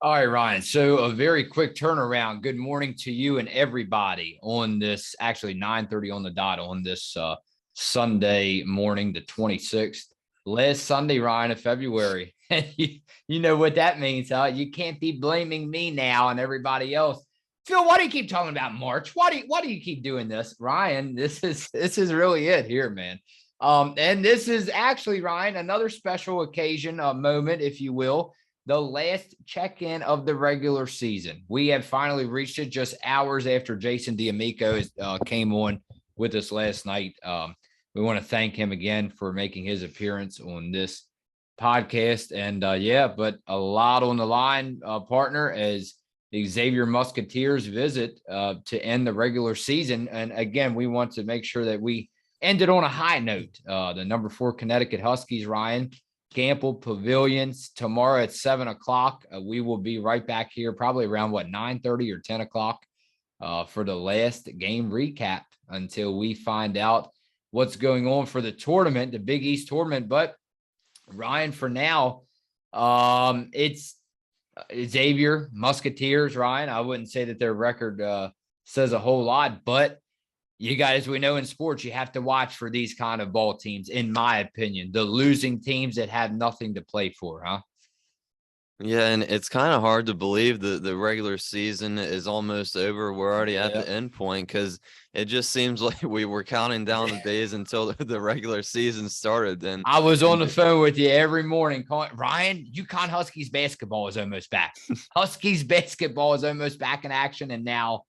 All right, Ryan. So a very quick turnaround. Good morning to you and everybody on this actually 9:30 on the dot on this Sunday morning, the 26th. Last Sunday, Ryan, of February. You know what that means, huh? You can't be blaming me now and everybody else. Phil, why do you keep talking about March? Why do you keep doing this? Ryan, this is really it here, man. And this is actually, Ryan, another special occasion, a moment, if you will, the last check-in of the regular season. We have finally reached it just hours after Jason D'Amico came on with us last night. We want to thank him again for making his appearance on this podcast. And yeah, but a lot on the line, partner, as the Xavier Musketeers visit to end the regular season. And again, we want to make sure that we ended on a high note. The number 4 Connecticut Huskies, Ryan, Gamble Pavilions tomorrow at 7 o'clock. We will be right back here, probably around 9:30 or 10 o'clock, for the last game recap until we find out what's going on for the tournament, the Big East tournament. But Ryan, for now, it's Xavier Musketeers. Ryan, I wouldn't say that their record says a whole lot, but you guys, we know in sports, you have to watch for these kind of ball teams, in my opinion, the losing teams that have nothing to play for, huh? Yeah, and it's kind of hard to believe that the regular season is almost over. We're already at Yeah. the end point because it just seems like we were counting down the days until the regular season started. And I was on and the phone with you every morning calling Ryan, UConn Huskies basketball is almost back. Huskies basketball is almost back in action. And now,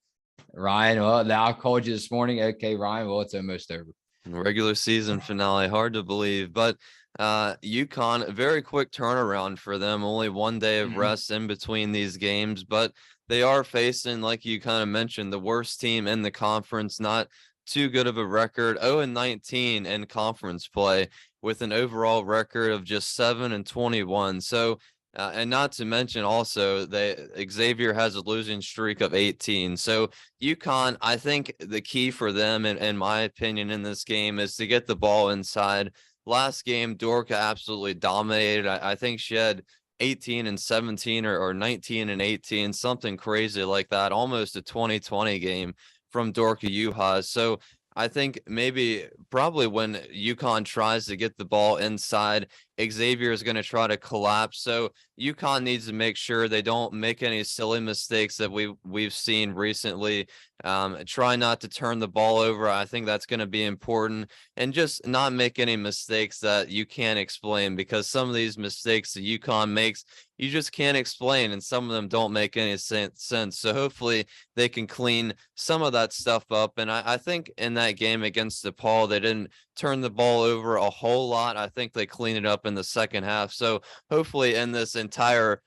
Ryan, well, now I called you this morning. Okay, Ryan, well, it's almost over. regular season finale, hard to believe. But UConn, a very quick turnaround for them. Only one day of Mhm. rest in between these games, but they are facing, like you kind of mentioned, the worst team in the conference. Not too good of a record, 0-19 in conference play, with an overall record of just 7-21. So. And not to mention also Xavier has a losing streak of 18. So UConn, I think the key for them, in my opinion, in this game is to get the ball inside. Last game, Dorka absolutely dominated. I think she had 18 and 17 or 19 and 18, something crazy like that, almost a 2020 game from Dorka Juhas. So I think maybe probably when UConn tries to get the ball inside, Xavier is going to try to collapse. So UConn needs to make sure they don't make any silly mistakes that we've seen recently. Try not to turn the ball over. I think that's going to be important, and just not make any mistakes that you can't explain, because some of these mistakes that UConn makes, you just can't explain, and some of them don't make any sense. So hopefully they can clean some of that stuff up. And I think in that game against DePaul, they didn't turn the ball over a whole lot. I think they cleaned it up in the second half. So hopefully in this entire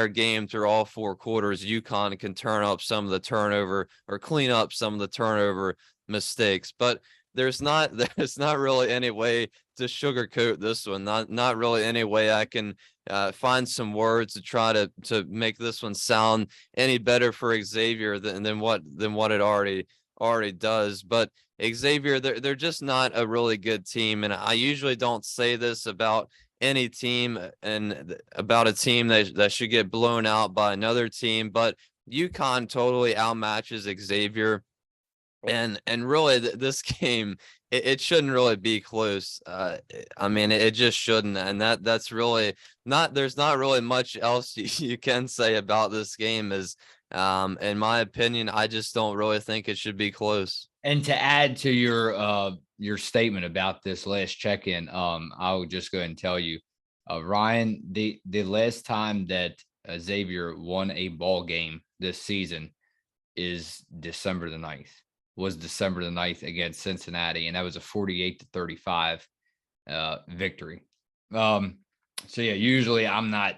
game through all 4 quarters, UConn can turn up some of the turnover, or clean up some of the turnover mistakes. But there's not really any way to sugarcoat this one. Not really any way I can find some words to try to make this one sound any better for Xavier than what it already does. But Xavier, they're just not a really good team, and I usually don't say this about any team and about a team that should get blown out by another team, but UConn totally outmatches Xavier. And really, this game, it shouldn't really be close. I mean, it just shouldn't, and that's really not. There's not really much else you can say about this game. Is in my opinion, I just don't really think it should be close. And to add to your statement about this last check-in, I will just go ahead and tell you, Ryan, the last time that Xavier won a ball game this season is December the 9th. Was December the 9th against Cincinnati, and that was a 48-35 victory. Um, so yeah, usually I'm not,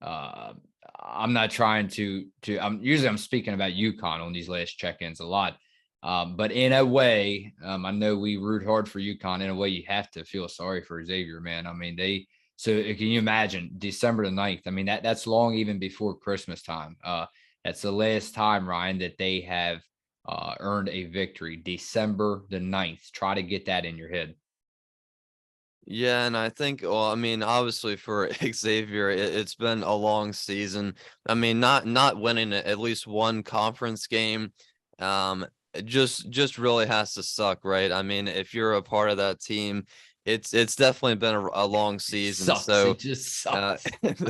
uh, I'm not trying to. I'm speaking about UConn on these last check-ins a lot. But in a way, I know we root hard for UConn. In a way, you have to feel sorry for Xavier, man. I mean, so can you imagine December the 9th? I mean, that's long even before Christmas time. That's the last time, Ryan, that they have earned a victory. December the 9th. Try to get that in your head. Yeah, and I think, well, I mean, obviously for Xavier, it's been a long season. I mean, not winning at least one conference game, it just really has to suck, right? I mean, if you're a part of that team, it's definitely been a long It season. sucks. So, It just uh, sucks.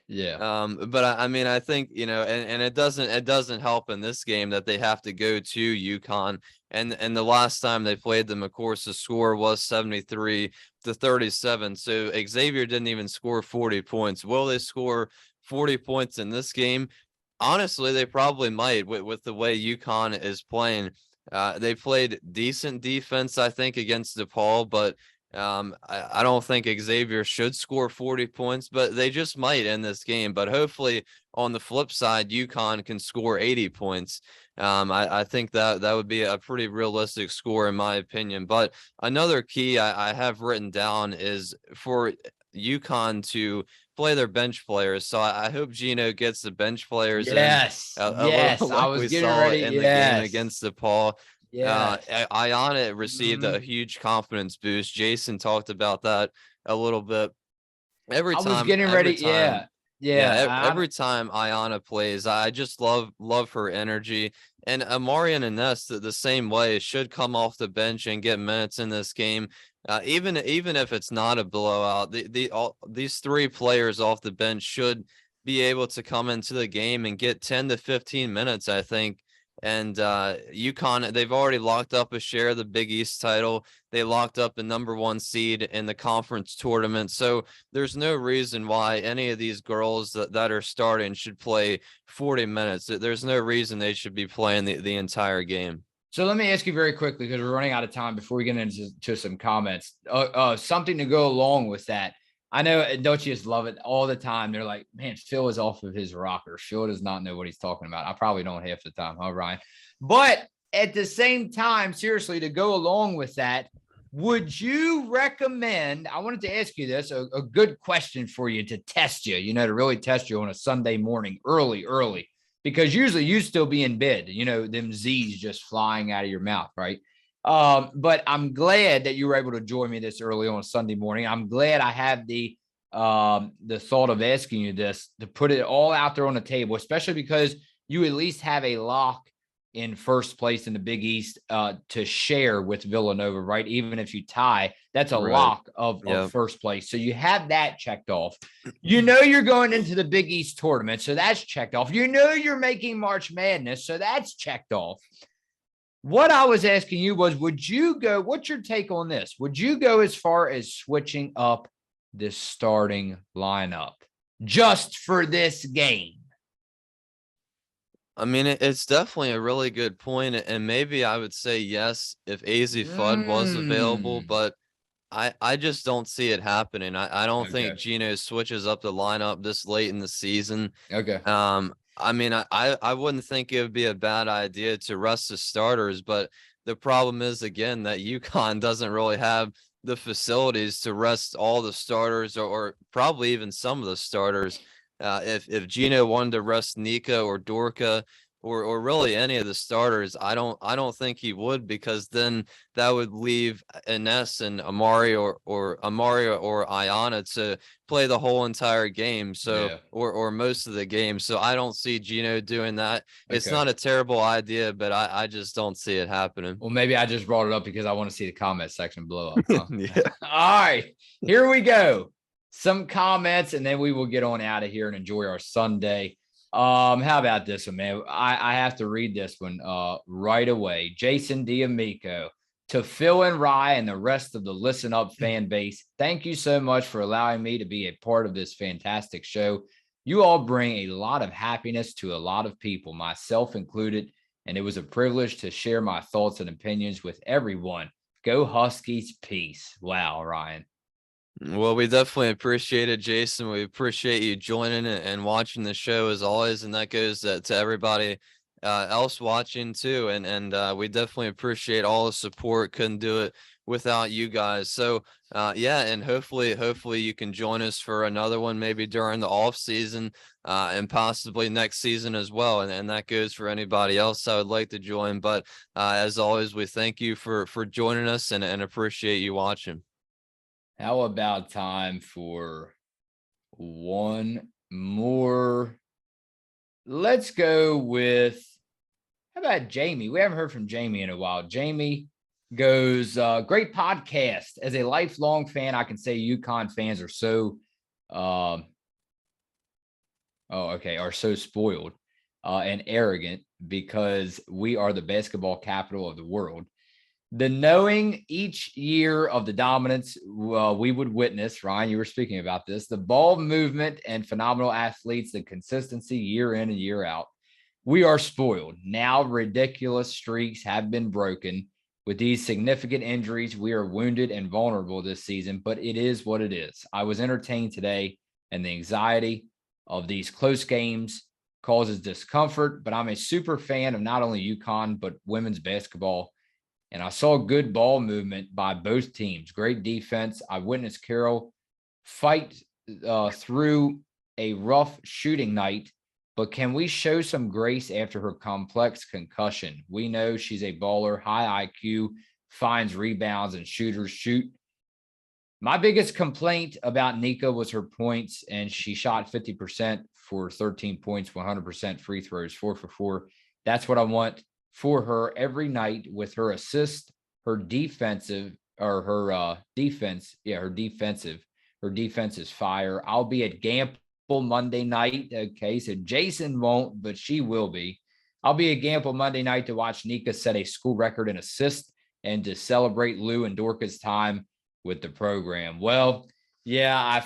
Yeah. but I mean, I think, and it doesn't help in this game that they have to go to UConn. And the last time they played them, of course, the score was 73-37. So Xavier didn't even score 40 points. Will they score 40 points in this game? Honestly, they probably might with the way UConn is playing. They played decent defense, I think, against DePaul, but I don't think Xavier should score 40 points, but they just might in this game. But hopefully, on the flip side, UConn can score 80 points. I think that would be a pretty realistic score, in my opinion. But another key I have written down is for UConn to play their bench players. So I hope Gino gets the bench players in Yes. a little Yes. I like was we getting saw ready. in the game Yes. against DePaul. Yes. Ayana received Mhm. a huge confidence boost. Jason talked about that a little bit. Every I was time, getting ready. every Yeah. time, yeah, Yeah. every time Ayana plays, I just love her energy. And Amari and Ines the same way should come off the bench and get minutes in this game. Even if it's not a blowout, these three players off the bench should be able to come into the game and get 10 to 15 minutes, I think. And UConn, they've already locked up a share of the Big East title. They locked up the #1 seed in the conference tournament. So there's no reason why any of these girls that are starting should play 40 minutes. There's no reason they should be playing the entire game. So let me ask you very quickly because we're running out of time before we get into some comments. Something to go along with that. I know, don't you just love it all the time? They're like, man, Phil is off of his rocker. Phil does not know what he's talking about. I probably don't half the time, huh, Ryan? But at the same time, seriously, to go along with that, would you recommend? I wanted to ask you this, a good question for you to test you, to really test you on a Sunday morning, early, because usually you still be in bed, them Z's just flying out of your mouth, right? But I'm glad that you were able to join me this early on Sunday morning. I'm glad I have the thought of asking you this to put it all out there on the table, especially because you at least have a lock in first place in the Big East to share with Villanova, right? Even if you tie, that's a Right. lock of Yeah. first place. So you have that checked off. You're going into the Big East tournament, so that's checked off. You're making March Madness, so that's checked off. What I was asking you was, would you go? What's your take on this? Would you go as far as switching up the starting lineup just for this game? I mean, it's definitely a really good point, and maybe I would say yes if AZ Fudd was available, Mm, but I just don't see it happening. I don't think okay. Gino switches up the lineup this late in the season. Okay. I mean, I wouldn't think it would be a bad idea to rest the starters, but the problem is again that UConn doesn't really have the facilities to rest all the starters or probably even some of the starters. If Gino wanted to rest Nika or Dorka or really any of the starters, I don't think he would, because then that would leave Ines and Amari or Amari or Ayana to play the whole entire game. So Yeah. or most of the game. So I don't see Gino doing that. It's Okay. not a terrible idea, but I just don't see it happening. Well, maybe I just brought it up because I want to see the comment section blow up, huh? Yeah. All right, here we go. Some comments, and then we will get on out of here and enjoy our Sunday. How about this one, man? I have to read this one right away. Jason D'Amico, to Phil and Rye and the rest of the Listen Up fan base, thank you so much for allowing me to be a part of this fantastic show. You all bring a lot of happiness to a lot of people, myself included, and it was a privilege to share my thoughts and opinions with everyone. Go Huskies, peace. Wow, Ryan. Well, we definitely appreciate it, Jason. We appreciate you joining and watching the show as always, and that goes to everybody else watching too. And we definitely appreciate all the support. Couldn't do it without you guys. So yeah, and hopefully you can join us for another one, maybe during the off season and possibly next season as well. And that goes for anybody else I would like to join. But as always, we thank you for joining us and appreciate you watching. How about time for one more? Let's go with, how about Jamie? We haven't heard from Jamie in a while. Jamie goes, great podcast. As a lifelong fan, I can say UConn fans are so, um, are so spoiled and arrogant because we are the basketball capital of the world. The knowing each year of the dominance we would witness, Ryan, you were speaking about this, the ball movement and phenomenal athletes, the consistency year in and year out. We are spoiled. Now ridiculous streaks have been broken. With these significant injuries, we are wounded and vulnerable this season, but it is what it is. I was entertained today, and the anxiety of these close games causes discomfort, but I'm a super fan of not only UConn, but women's basketball. And I saw good ball movement by both teams. Great defense. I witnessed Carol fight through a rough shooting night, but can we show some grace after her complex concussion? We know she's a baller, high IQ, finds rebounds, and shooters shoot. My biggest complaint about Nika was her points, and she shot 50% for 13 points, 100% free throws, 4 for 4. That's what I want for her every night with her assist, her defensive, or her defense. Yeah, her defensive. Her defense is fire. I'll be at Gamble Monday night. Okay, so Jason won't, but she will be. I'll be at Gamble Monday night to watch Nika set a school record in assists and to celebrate Lou and Dorca's time with the program. Well, yeah,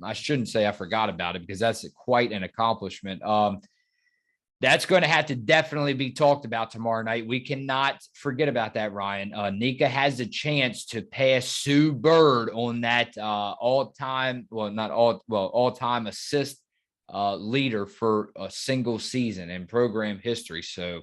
I shouldn't say I forgot about it because that's quite an accomplishment. That's going to have to definitely be talked about tomorrow night. We cannot forget about that, Ryan. Nika has a chance to pass Sue Bird on that all-time assist leader for a single season in program history. So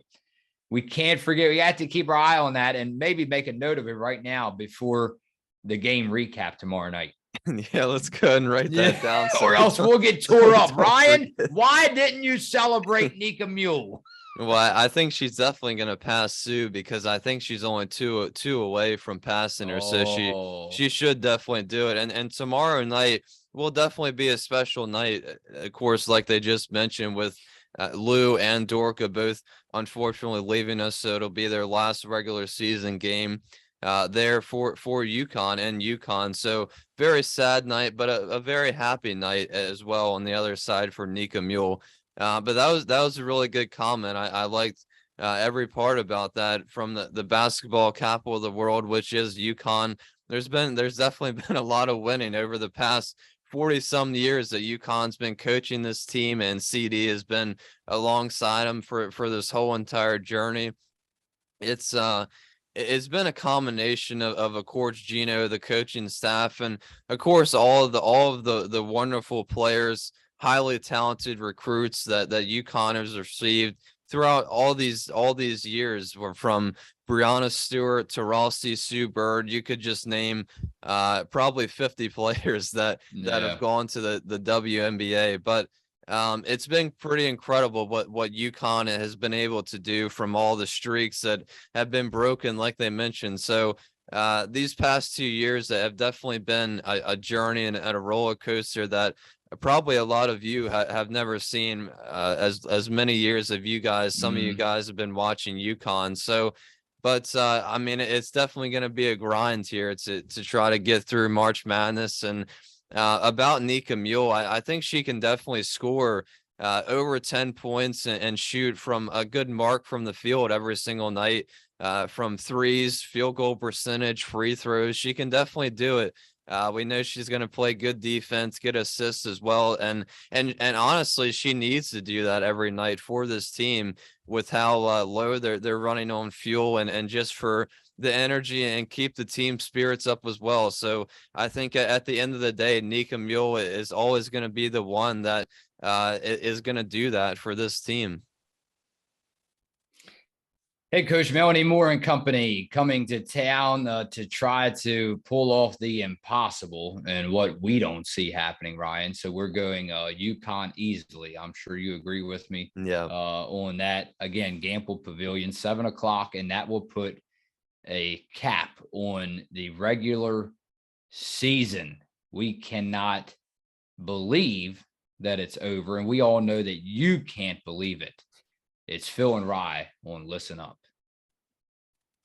we can't forget. We have to keep our eye on that and maybe make a note of it right now before the game recap tomorrow night. Yeah, let's go ahead and write that down. Or else we'll get tore up. Ryan, why didn't you celebrate Nika Mule? Well, I think she's definitely going to pass Sue because I think she's only two away from passing her. So she should definitely do it. And tomorrow night will definitely be a special night. Of course, like they just mentioned with Lou and Dorca both unfortunately leaving us. So it'll be their last regular season game there for UConn and UConn. So very sad night, but a very happy night as well on the other side for Nika Mule. But that was a really good comment. I liked every part about that from the basketball capital of the world, which is UConn. There's definitely been a lot of winning over the past 40 some years that UConn's been coaching this team, and CD has been alongside them for this whole entire journey. It's been a combination of course Gino, the coaching staff, and of course all of the wonderful players, highly talented recruits that UConn has received throughout all these years, from Brianna Stewart to Rossi Sue Bird. You could just name probably 50 players that have gone to the WNBA. But it's been pretty incredible what UConn has been able to do from all the streaks that have been broken, like they mentioned. So these past 2 years have definitely been a journey and a roller coaster that probably a lot of you have never seen as many years of you guys. Some of you guys have been watching UConn. So, but I mean, it's definitely going to be a grind here to try to get through March Madness. And about Nika Mule, I think she can definitely score over 10 points and shoot from a good mark from the field every single night, from threes, field goal percentage, free throws. She can definitely do it. We know she's going to play good defense, get assists as well, and honestly, she needs to do that every night for this team with how low they're running on fuel, and just for the energy and keep the team spirits up as well. So I think at the end of the day, Nika Mule is always going to be the one that is going to do that for this team. Hey, Coach Melanie Moore and company coming to town to try to pull off the impossible and what we don't see happening, Ryan. So we're going UConn easily. I'm sure you agree with me on that. Again, Gamble Pavilion, 7 o'clock, and that will put a cap on the regular season. We cannot believe that it's over, and we all know that you can't believe it. It's Phil and Rye on Listen Up.